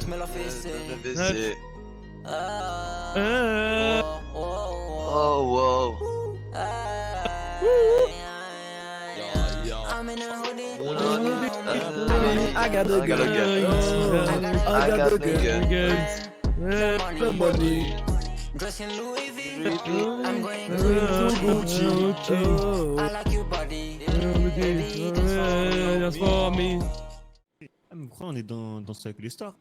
me la fessée. baisser. Oh wow. I'm in a hoodie. I got the guns. I got the guns. The money. Dressed in Louis V. I'm going to Gucci. I like your body. That's for me. Ah, mais pourquoi on est dans ce avec les stars?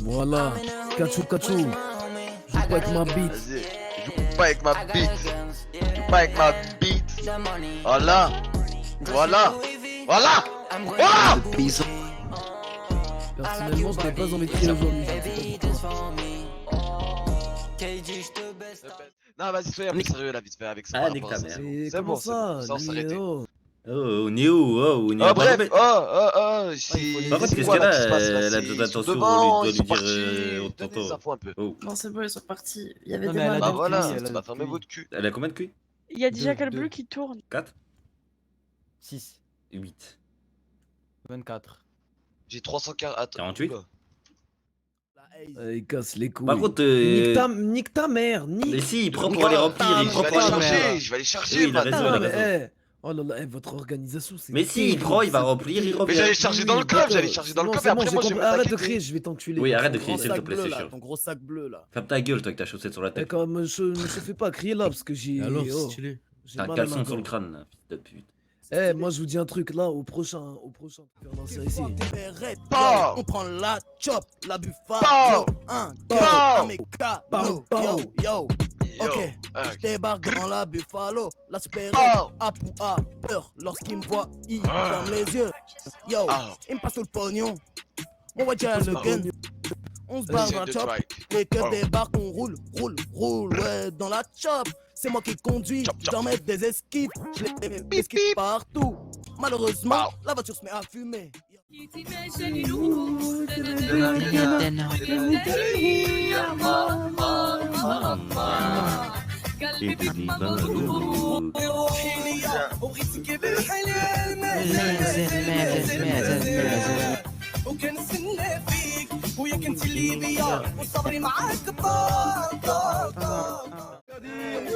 Voilà, Kachou Kachou. Joue pas avec ma bite. Vas-y. Joue pas avec ma bite. Joue pas avec ma bite. Voilà. Voilà. Voilà. Voilà. Personnellement, je n'ai pas envie de crier aujourd'hui. Non, vas-y, soyez un peu sérieux là, vite fait avec ça. Ah, par nique rapport ta à ça. mère. C'est bon, ça, on s'arrête. Léo. Oh, on est où? Oh, on est Oh, à bref, Barbet. c'est. Par contre, qu'est-ce quoi, qu'elle là, qui se passe, a? là, Elle a c'est- besoin ils sont d'attention, devant, on ils sont doit lui dire partis. on Donnez des t'entend. infos un peu. Oh. Non, c'est bon, ils sont partis. Il y avait Non, des mais elle a malades. Bah deux voilà, culs, elle a bah fermez deux votre cul. Elle a combien de QI? Il y a déjà Deux, quel deux. bleu qui tourne. 4? 6, 8. 24. J'ai 340. Attends. 48? oula. Il casse les couilles. Par contre, Nique ta mère, mais nique. si, il prend pour aller remplir, il Je prend vais pour aller aller chercher, remplir. je vais aller chercher, Oui, il a man. raison, il a raison. Oh là là, votre organisation, c'est. Mais si, il prend, il va remplir, il Mais revient. j'allais charger dans le coffre, j'allais charger dans le coffre et après moi je vais Arrête de m'attaquer. crier, je vais t'enculer. Oui, arrête de Ton crier, gros s'il te sac plaît, bleu, c'est là, sûr. ton gros sac bleu là. Ferme ta gueule, toi, avec ta chaussette sur la tête. D'accord, je me fais pas crier là parce que j'ai. Alors, oh, stylé. j'ai T'as un mal à ma caleçon sur le gorge. crâne, là, fils de pute. Eh, moi je vous dis un truc là, au prochain. Ici. Pow. On prend la chop, la Pow. buffa, un Pow. Pow, pow. Yo, Yo, ok. ah, Je débarque dans la buffalo, la super Pow. a peur lorsqu'il me voit, il ferme les yeux. Yo, Ah. il me passe tout le pognon. On va dire le gun. On se barre dans la c'est chop, right. les keufs Pow. débarquent, on roule, ouais, dans la chop. C'est moi qui conduis, Chop, chop. j'en mets des esquives, je les mets esquives partout. Malheureusement, la voiture se met à fumer.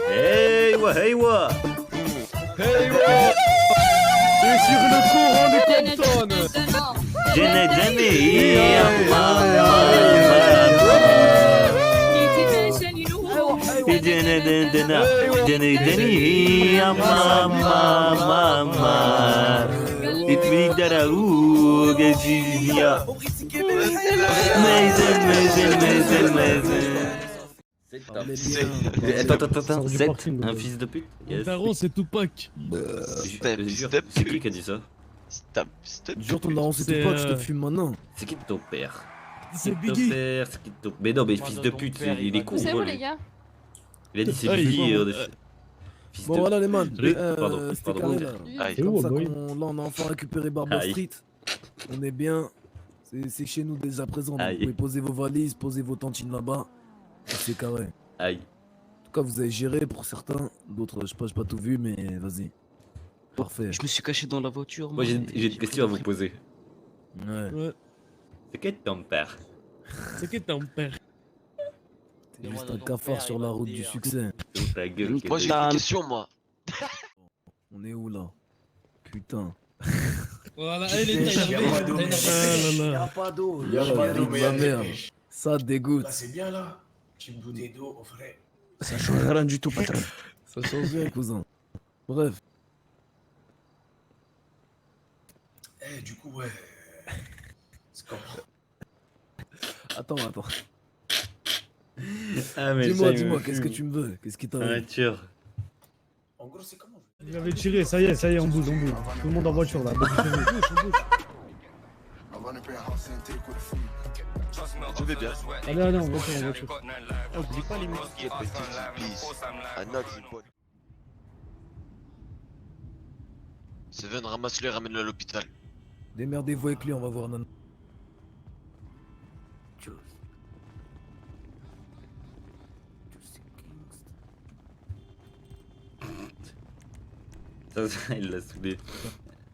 Hey, wa, hey, wa. Et sur le courant de Compton. Jenny, Jenny, Jenny, Jenny, mama. Itwidara u gejia. Attends, 7, un fils de pute. Yes. Daron, c'est Tupac. Jure, c'est qui a dit ça? Jure ton daron, c'est C'est, tout pote, je te fume maintenant. C'est qui ton père? C'est ton Biggie. père, c'est qui ton... Mais non, mais fils de pute, il est con. C'est quoi, où lui. les gars? Il a dit c'est Ah, il Biggie. est bon. Fils Bon de... voilà les man, Pardon, c'était pardon. carré là. Aïe. C'est comme ça Boy. là on a enfin récupéré Barber Aïe. Street. On est bien. C'est chez nous dès à présent. Donc Aïe. vous pouvez poser vos valises, poser vos tantines là-bas. Et c'est carré. Aïe. En tout cas vous avez géré pour certains. D'autres je sais pas, j'ai pas tout vu mais vas-y. Parfait. Je me suis caché dans la voiture. Moi, j'ai une question à vous poser. Ouais. Ouais. C'est qui ton père? C'est qui ton père? T'es juste un cafard sur la route du succès. Ferme ta gueule. Moi j'ai une question, moi. On est où là? Putain. Voilà, elle est énervé. pas d'eau. Y a pas d'eau, mais y a ma des mère. pêches. Ça dégoûte. Là, c'est bien là. J'ai une bouteille d'eau au frais. Ça change rien du tout, patron. Ça change rien, cousin. Bref. Eh, du coup, ouais. C'est comme. Attends. Ah, mais Dis-moi, qu'est-ce que tu me veux? Qu'est-ce qui t'arrive? Voiture. En gros, c'est comment? Il avait tiré, ça y est, on bouge. Tout le monde en voiture là. Bouge. Je vais bien. Allez, on voiture. Oh, oublie pas les musiques, please. Un autre, une bonne. Seven, ramasse-le et ramène-le à l'hôpital. Démerdez-vous avec lui, on va voir Nan. Ça, il l'a saoulé.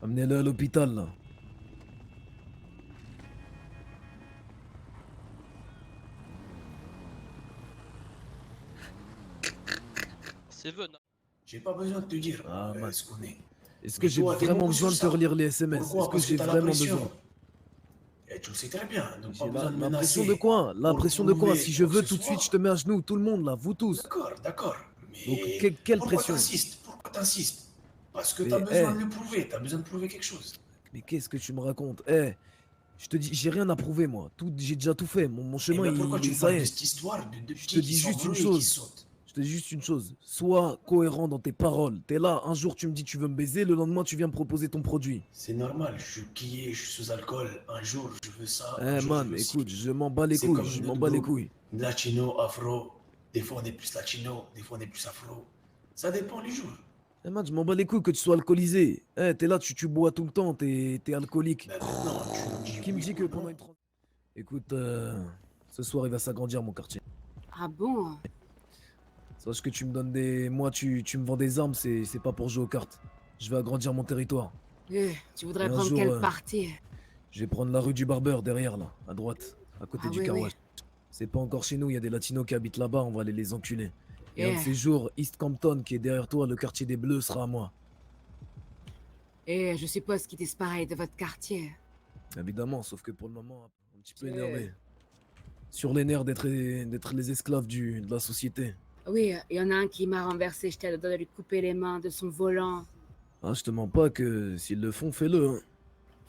Amenez-le à l'hôpital là. Seven. J'ai pas besoin de te dire Ah, man. ce qu'on est. Est-ce que Mais j'ai toi, t'es vraiment beaucoup besoin de sur te ça. relire les SMS? Pourquoi? Est-ce que Parce j'ai t'as la vraiment pression. besoin? Et tu le sais très bien, donc pas J'ai besoin de la menacer. pression de quoi? La Pour pression de quoi? prouver Si je quoi veux que ce tout de suite, soit. je te mets à genoux, tout le monde là, vous tous. D'accord. Donc Mais quelle pourquoi pression? t'insistes? Pourquoi t'insistes? Parce que Mais, t'as besoin eh. de le prouver, t'as besoin de prouver quelque chose. Mais qu'est-ce que tu me racontes? Eh, je te dis, j'ai rien à prouver moi. J'ai déjà tout fait. Mon Et chemin, ben pourquoi tu me ça parles y de est. cette histoire de Je petits te qui dis sont juste une bleus et qui chose. sautent? Je te dis juste une chose. Sois cohérent dans tes paroles. T'es là, un jour tu me dis tu veux me baiser, le lendemain tu viens me proposer ton produit. C'est normal, je suis quillé, je suis sous alcool. Un jour je veux ça, Eh un jour je man, veux ci. écoute, je m'en bats les C'est couilles. comme Je notre m'en bats les groupe. couilles. Latino, afro, des fois on est plus latino, des fois on est plus afro. Ça dépend les jours. Eh man, je m'en bats les couilles que tu sois alcoolisé. Eh, t'es là, tu bois tout le temps, t'es alcoolique. Mais maintenant, tu me dis Qui me oui dit que ou pendant non. une Écoute, ce soir il va s'agrandir mon quartier. Ah bon? Sache que tu me donnes des. Moi, tu me vends des armes, c'est pas pour jouer aux cartes. Je vais agrandir mon territoire. Tu voudrais Et un prendre jour, quelle partie? Je vais prendre la rue du Barbeur derrière là, à droite, à côté Ah du oui, car oui. wash. C'est pas encore chez nous, il y a des latinos qui habitent là-bas, on va aller les enculer. Et un de Eh. ces jours, East Compton, qui est derrière toi, le quartier des Bleus, sera à moi. Et je suppose qu'il est pareil de votre quartier. Évidemment, sauf que pour le moment, un petit peu C'est- énervé. Sur les nerfs d'être les esclaves de la société. Oui, il y en a un qui m'a renversé, j'étais à deux doigts de lui couper les mains de son volant. Ah, je te mens pas que s'ils le font, fais-le. Hein.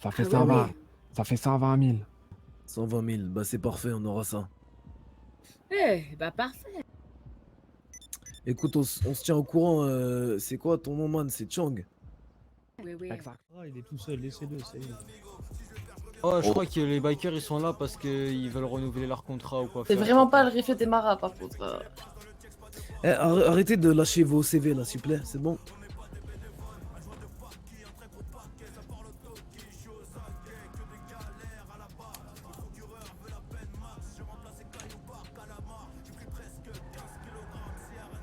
Ça fait Ah 120. oui, oui. Ça fait 120 000. 120 000, bah c'est parfait, on aura ça. Bah parfait. Écoute, on se tient au courant, c'est quoi ton nom, man? C'est Chang. Oui, oui. Exact. Ah, il est tout seul, laissez-le, c'est... Oh, je crois que les bikers ils sont là parce qu'ils veulent renouveler leur contrat ou quoi C'est faire. vraiment pas le riffet des maras par contre. Eh, arrêtez de lâcher vos CV là, s'il vous plaît, c'est bon?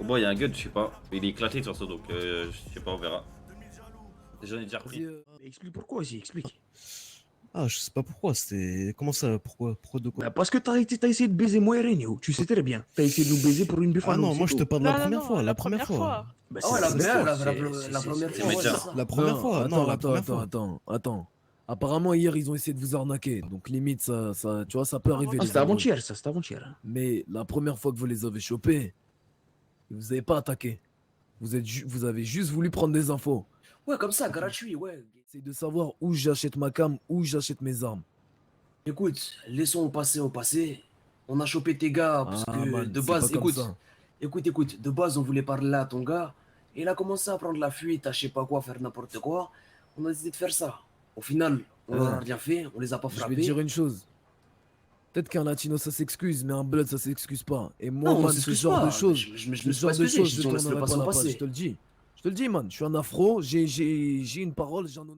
Au moins, il y a un gun, je sais pas. Il est éclaté de toute façon, donc je sais pas, on verra. J'en ai déjà repris. Explique pourquoi aussi, explique. Ah, je sais pas pourquoi, c'était. Comment ça? Pourquoi de quoi? Bah parce que t'as essayé de baiser moi et Renio, tu sais très bien. T'as essayé de nous baiser pour une Ah bufano. non, moi je te parle de la première fois, la première fois. Bah, Oh, c'est- la c'est- première c'est- la première c'est fois. méchant. ouais, c'est ça. La première fois, non, la première fois. Attends. Apparemment, hier, ils ont essayé de vous arnaquer. Donc, limite, tu vois, ça peut arriver. Ah, les c'était embrouilles. avant-hier, ça, c'était avant-hier. Mais la première fois que vous les avez chopés, vous avez pas attaqué. Vous avez juste voulu prendre des infos. Ouais, comme ça, gratuit, ouais. C'est de savoir où j'achète ma cam, où j'achète mes armes. Écoute, laissons au passé. On a chopé tes gars parce Ah, que man, de c'est base, pas comme écoute, ça. écoute, de base on voulait parler à ton gars. Et il a commencé à prendre la fuite, à je sais pas quoi, faire n'importe quoi. On a décidé de faire ça. Au final, on leur a rien fait, on les a pas Je vais frappés. te dire une chose. Peut-être qu'un latino ça s'excuse, mais un blood ça s'excuse pas. Et moi, Non, on man, ce s'excuse genre pas. de choses, Je me ce suis genre pas de excusé, choses, je je dis on laisse le tournerai pas passé au la page, passé. je te le dis. Je te le dis, man. Je suis un afro, j'ai une parole, j'ai un honneur.